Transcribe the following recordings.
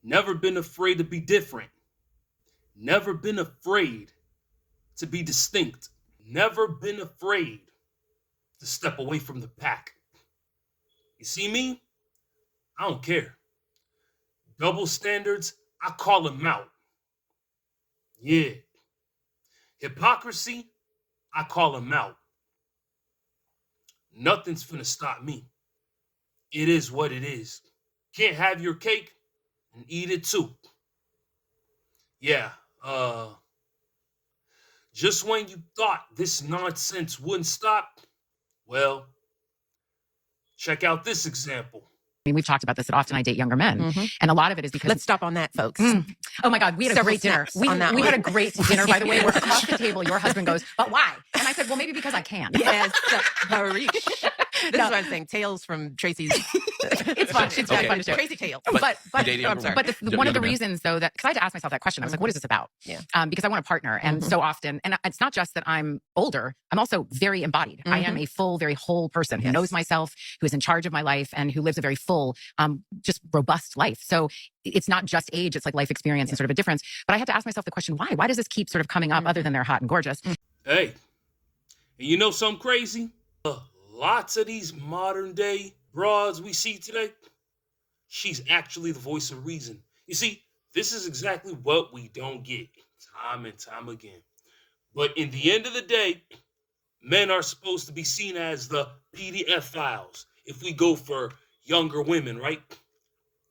Never been afraid to be different. Never been afraid to be distinct. Never been afraid to step away from the pack. You see me? I don't care. Double standards, I call them out. Yeah. Hypocrisy, I call them out. Nothing's finna stop me. It is what it is. Can't have your cake and eat it too. Yeah, just when you thought this nonsense wouldn't stop, well, check out this example. I mean, we've talked about this that often I date younger men. And a lot of it is because... Let's stop on that, folks. Oh my God, we had a great dinner. We had a great dinner, by the way, where across the table, your husband goes, but why? And I said, well, maybe because I can. Yes, this is what I'm saying. Tales from Tracy's. It's fun. It's very fun to share. Crazy tales. But I'm sorry. one of the reasons, though, that because I had to ask myself that question, I was like, what is this about? Yeah. Because I want a partner. And so often, and it's not just that I'm older, I'm also very embodied. I am a full, very whole person who knows myself, who is in charge of my life, and who lives a very full, just robust life. So it's not just age, it's like life experience and sort of a difference. But I had to ask myself the question, why? Why does this keep sort of coming up other than they're hot and gorgeous? Hey, and you know something crazy? Lots of these modern day broads we see today, she's actually the voice of reason. You see, this is exactly what we don't get time and time again. But in the end of the day, men are supposed to be seen as the PDF files. If we go for younger women, right?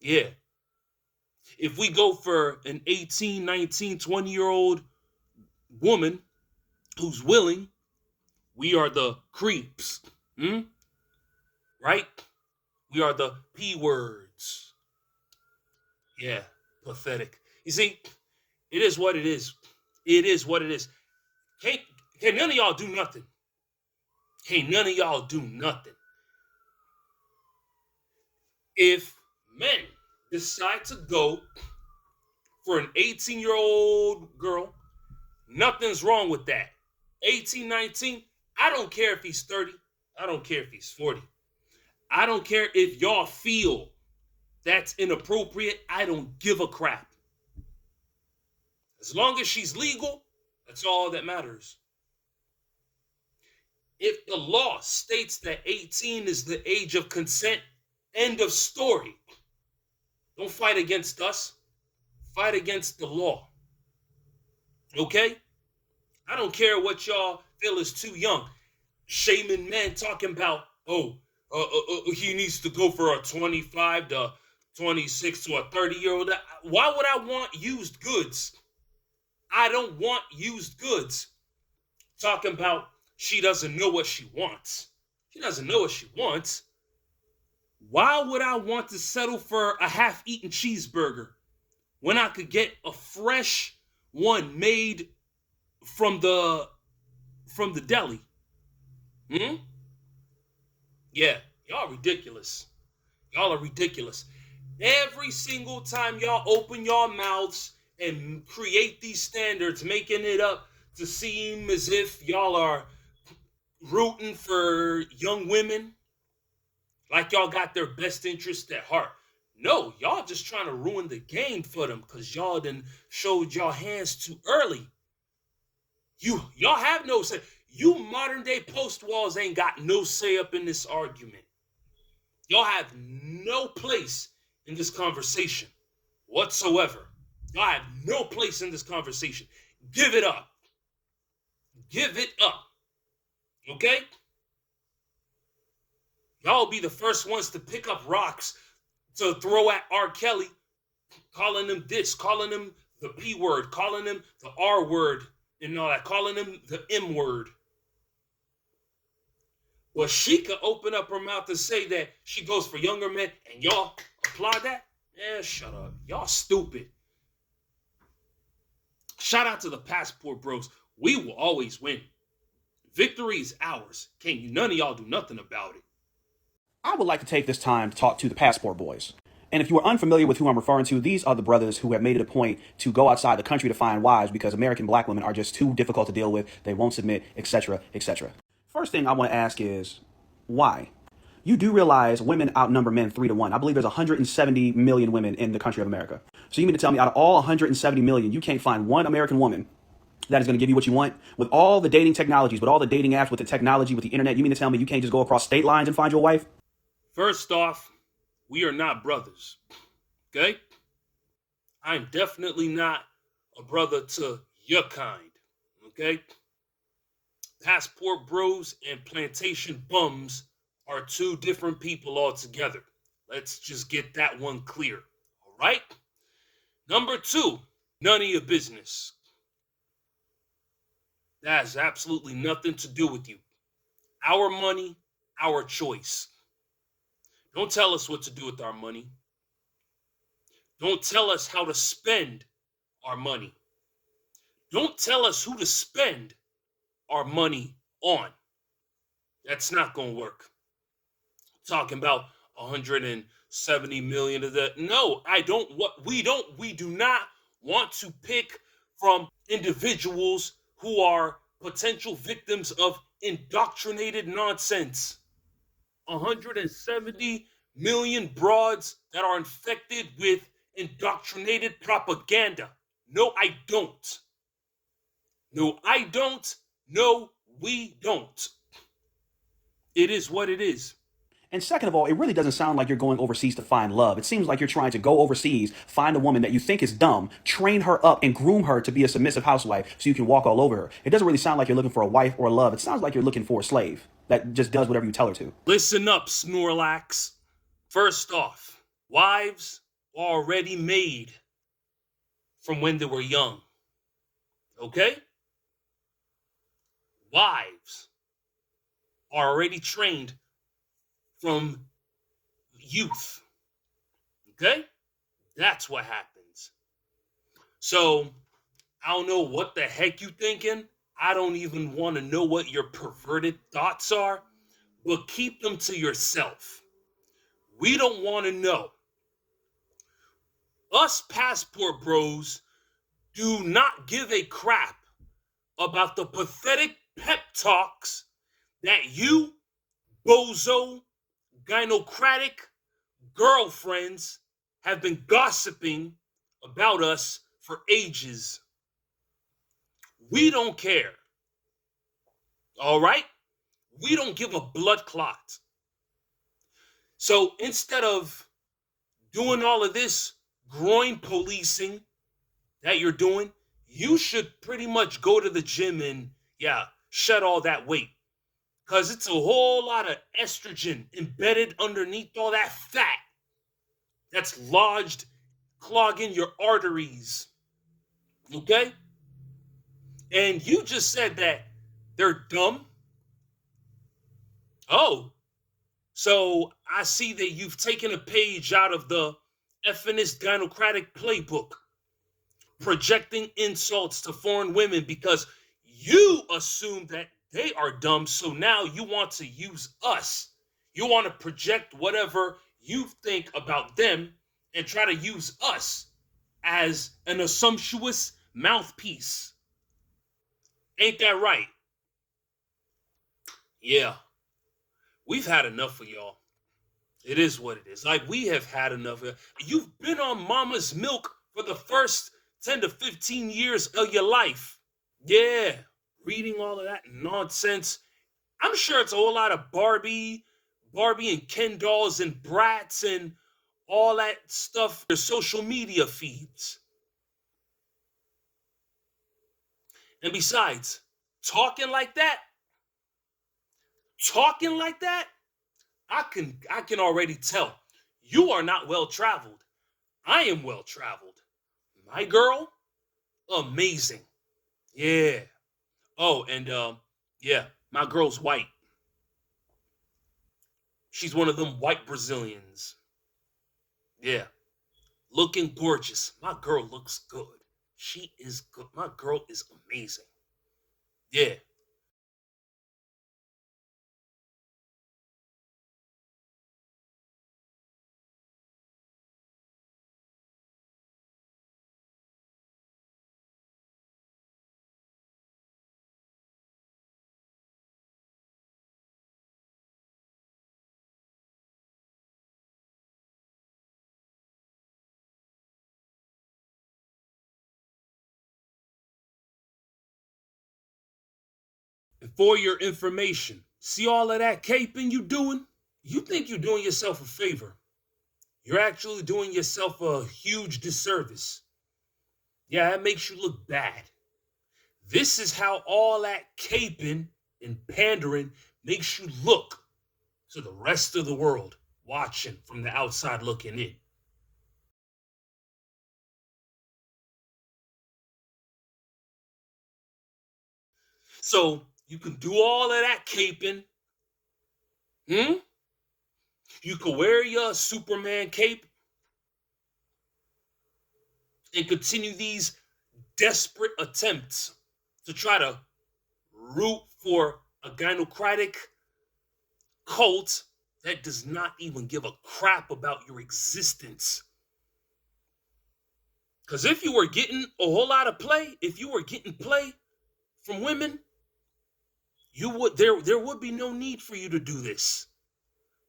Yeah. If we go for an 18, 19, 20-year-old woman who's willing, we are the creeps. Right? We are the P words. Yeah, pathetic. You see, it is what it is. It is what it is. Can't none of y'all do nothing. Can't none of y'all do nothing. If men decide to go for an 18-year-old girl, nothing's wrong with that. 18, 19, I don't care if he's 30. I don't care if he's 40. I don't care if y'all feel that's inappropriate. I don't give a crap. As long as she's legal, that's all that matters. If the law states that 18 is the age of consent, end of story. Don't fight against us. Fight against the law. Okay? I don't care what y'all feel is too young. Shaming men talking about, he needs to go for a 25 to 26 to a 30-year-old. Why would I want used goods? I don't want used goods. Talking about she doesn't know what she wants. She doesn't know what she wants. Why would I want to settle for a half-eaten cheeseburger when I could get a fresh one made from the deli? Yeah, y'all ridiculous. Y'all are ridiculous. Every single time y'all open y'all mouths and create these standards, making it up to seem as if y'all are rooting for young women, like y'all got their best interest at heart. No, y'all just trying to ruin the game for them because y'all done showed y'all hands too early. Y'all have no say. You modern day post walls ain't got no say up in this argument. Y'all have no place in this conversation whatsoever. Y'all have no place in this conversation. Give it up. Give it up. Okay? Y'all be the first ones to pick up rocks to throw at R. Kelly, calling him this, calling him the P word, calling him the R word, and all that, calling him the M word. Well, she could open up her mouth and say that she goes for younger men, and y'all applaud that? Yeah, shut up. Y'all stupid. Shout out to the Passport Bros. We will always win. Victory is ours. None of y'all do nothing about it. I would like to take this time to talk to the Passport Boys. And if you are unfamiliar with who I'm referring to, these are the brothers who have made it a point to go outside the country to find wives because American black women are just too difficult to deal with. They won't submit, etc., etc. First thing I want to ask is, why? you do realize women outnumber men 3 to 1. I believe there's 170 million women in the country of America. So you mean to tell me out of all 170 million, you can't find one American woman that is going to give you what you want? With all the dating technologies, with all the dating apps, with the technology, with the internet, you mean to tell me you can't just go across state lines and find your wife? First off, we are not brothers. Okay? I'm definitely not a brother to your kind. Okay? Passport bros and plantation bums are two different people altogether. Let's just get that one clear. All right? Number two, none of your business. That has absolutely nothing to do with you. Our money, our choice. Don't tell us what to do with our money. Don't tell us how to spend our money. Don't tell us who to spend our money on. That's not going to work. Talking about 170 million of that. No, I don't. We do not want to pick from individuals who are potential victims of indoctrinated nonsense. 170 million broads that are infected with indoctrinated propaganda. No, I don't. No, I don't. No, we don't. It is what it is. And second of all, it really doesn't sound like you're going overseas to find love. It seems like you're trying to go overseas, find a woman that you think is dumb, train her up, and groom her to be a submissive housewife so you can walk all over her. It doesn't really sound like you're looking for a wife or a love. It sounds like you're looking for a slave that just does whatever you tell her to. Listen up, Snorlax. First off, wives are already made from when they were young. Okay? Wives are already trained from youth. Okay? That's what happens. So, I don't know what the heck you thinking. I don't even want to know what your perverted thoughts are, but keep them to yourself. We don't want to know. Us passport bros do not give a crap about the pathetic pep talks that you, bozo, gynocratic girlfriends have been gossiping about us for ages. We don't care. All right? We don't give a blood clot. So instead of doing all of this groin policing that you're doing, you should pretty much go to the gym and, yeah, shed all that weight. Because it's a whole lot of estrogen embedded underneath all that fat that's lodged, clogging your arteries. Okay? And you just said that they're dumb. Oh, so I see that you've taken a page out of the effeminist gynocratic playbook, projecting insults to foreign women because you assume that they are dumb. So now you want to use us. You want to project whatever you think about them and try to use us as an assumptuous mouthpiece. Ain't that right? Yeah, we've had enough of y'all. It is what it is. Like, we have had enough of it. You've been on mama's milk for the first 10 to 15 years of your life. Yeah, reading all of that nonsense. I'm sure it's a whole lot of Barbie and Ken dolls and brats and all that stuff. Your social media feeds. And besides, talking like that, talking like that, I can already tell you are not well traveled. I am well traveled. My girl, amazing. Yeah. Oh, and yeah, my girl's white. She's one of them white Brazilians. Yeah. Looking gorgeous. My girl looks good. She is good. My girl is amazing. Yeah. for your information, see all of that caping you doing? You think you're doing yourself a favor. You're actually doing yourself a huge disservice. Yeah, that makes you look bad. This is how all that caping and pandering makes you look to the rest of the world watching from the outside looking in. So you can do all of that caping. You can wear your Superman cape and continue these desperate attempts to try to root for a gynocratic cult that does not even give a crap about your existence. Because if you were getting a whole lot of play, if you were getting play from women, there would be no need for you to do this.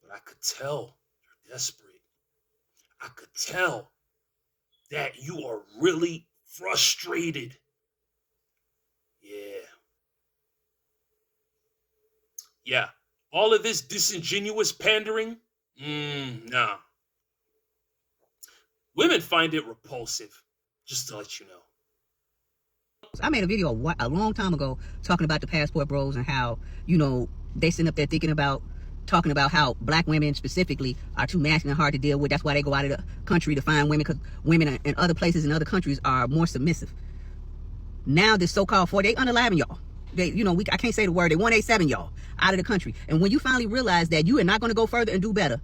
But I could tell you're desperate. I could tell that you are really frustrated. Yeah. Yeah. All of this disingenuous pandering, nah. Women find it repulsive, just to let you know. I made a video a long time ago talking about the passport bros and how, they sitting up there talking about how black women specifically are too masculine and hard to deal with. That's why they go out of the country to find women, because women in other places in other countries are more submissive. Now this so-called they unaliving y'all. They, I can't say the word. They 187 y'all out of the country. And when you finally realize that you are not going to go further and do better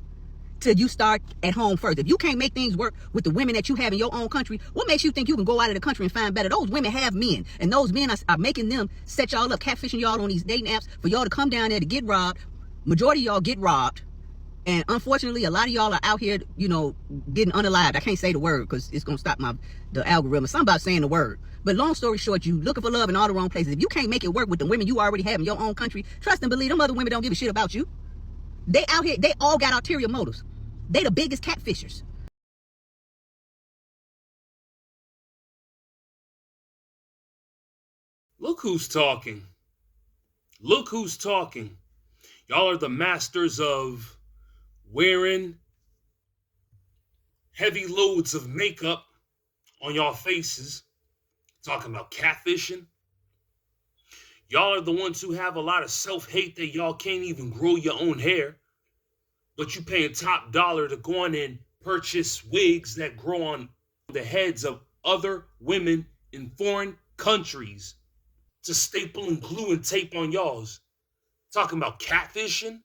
till you start at home first. If you can't make things work with the women that you have in your own country, what makes you think you can go out of the country and find better? Those women have men, and those men are making them set y'all up, catfishing y'all on these dating apps for y'all to come down there to get robbed. Majority of y'all get robbed. And unfortunately, a lot of y'all are out here, getting unalived. I can't say the word because it's going to stop the algorithm. Something about saying the word. But long story short, you looking for love in all the wrong places. If you can't make it work with the women you already have in your own country, trust and believe them other women don't give a shit about you. They out here, they all got ulterior motives. They the biggest catfishers. Look who's talking. Look who's talking. Y'all are the masters of wearing heavy loads of makeup on y'all faces. Talking about catfishing. Y'all are the ones who have a lot of self-hate that y'all can't even grow your own hair. But you paying top dollar to go on and purchase wigs that grow on the heads of other women in foreign countries to staple and glue and tape on y'all's. Talking about catfishing.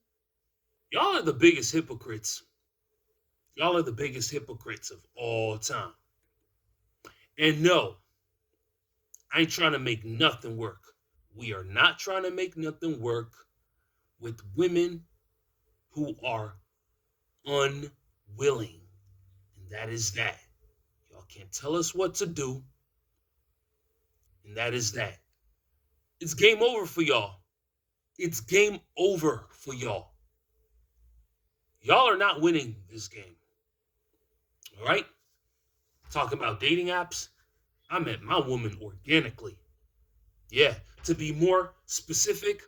Y'all are the biggest hypocrites. Y'all are the biggest hypocrites of all time. And no, I ain't trying to make nothing work. We are not trying to make nothing work with women who are unwilling. And that is that. Y'all can't tell us what to do. And that is that. It's game over for y'all. It's game over for y'all. Y'all are not winning this game. All right? Talking about dating apps, I met my woman organically. Yeah, to be more specific,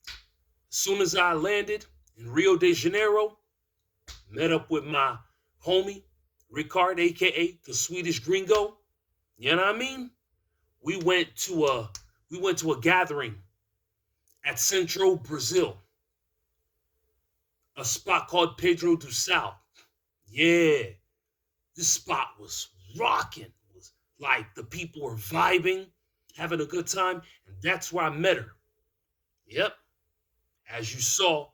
as soon as I landed in Rio de Janeiro, met up with my homie, Ricard, aka the Swedish gringo. You know what I mean? We went to a gathering at Centro, Brazil. A spot called Pedro do Sal. Yeah. This spot was rocking. It was like the people were vibing, having a good time, and that's where I met her. Yep. As you saw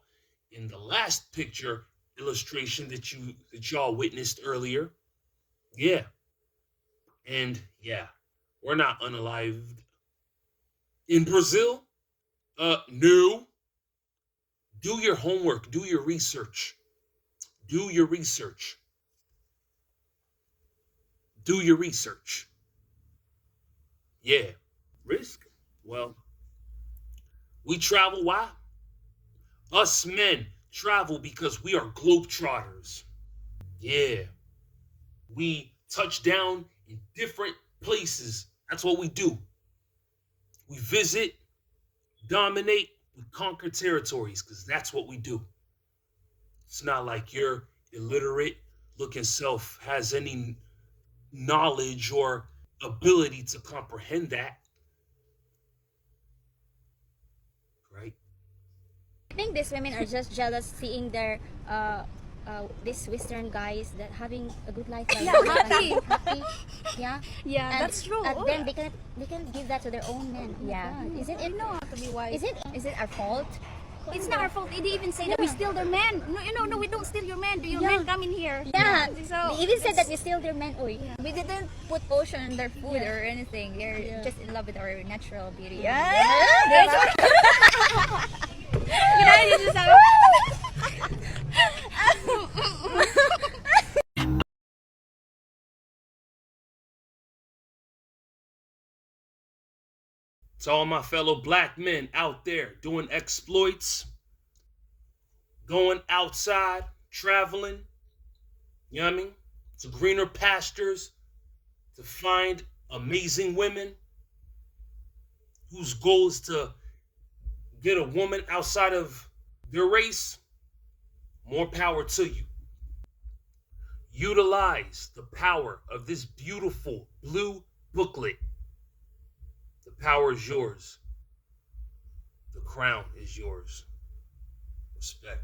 in the last picture illustration that y'all witnessed earlier. Yeah. And yeah, we're not unalived. In Brazil, no. Do your homework, do your research. Do your research. Do your research. Yeah. Risk? Well, we travel. Why? Us men travel because we are globetrotters. Yeah. We touch down in different places. That's what we do. We visit, dominate, we conquer territories, because that's what we do. It's not like you're illiterate, looking self has any knowledge or ability to comprehend that, right? I think these women are just jealous seeing their these Western guys that having a good life. Like, Yeah, happy. happy. Yeah. Yeah, And, that's true. And then they can give that to their own men. Oh my Yeah. God. Is it You know how to be wise. is it our fault? It's not our fault. They even say that we steal their men. No, we don't steal your men. Your men come in here. Yeah. So They even said that we steal their men. Oy. We didn't put potion in their food or anything. They're just in love with our natural beauty. Yeah. To all my fellow black men out there doing exploits, going outside, traveling, you know what I mean? To greener pastures, to find amazing women whose goal is to get a woman outside of their race, more power to you. Utilize the power of this beautiful blue booklet. The power is yours. The crown is yours. Respect.